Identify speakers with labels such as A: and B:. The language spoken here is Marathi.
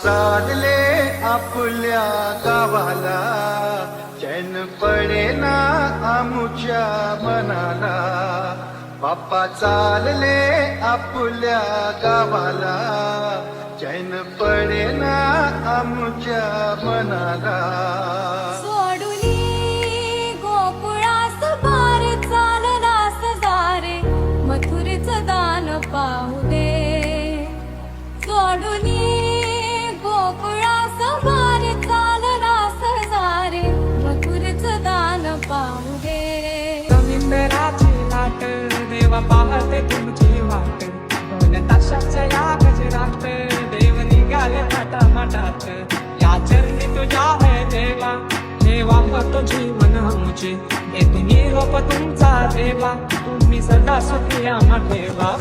A: चालले आपल्या गावाला, चैन पडेना आमुच्या मनाला. बाप्पा चालले आपल्या गावाला, चैन पडेना आमुच्या मनाला.
B: सोडुनी गोकुळास बार चाललास दारे, मथुरेचं दान पाहू दे. सोडुनी गोकुळास बार चाललास दारे, मथुरेचं दान पाहू दे.
C: रवींद्राची लाट देवा पाहते तुमची वाट, दोन तासाच्या या गजरात देव निघाले थाटामाटात. या चरणी तुझ्या है देवा, ठेवा फक्त जीवन आमचे, हे तुम्ही रोप तुमचा देवा, तुम्ही सदा सुखी आम्हा ठेवा.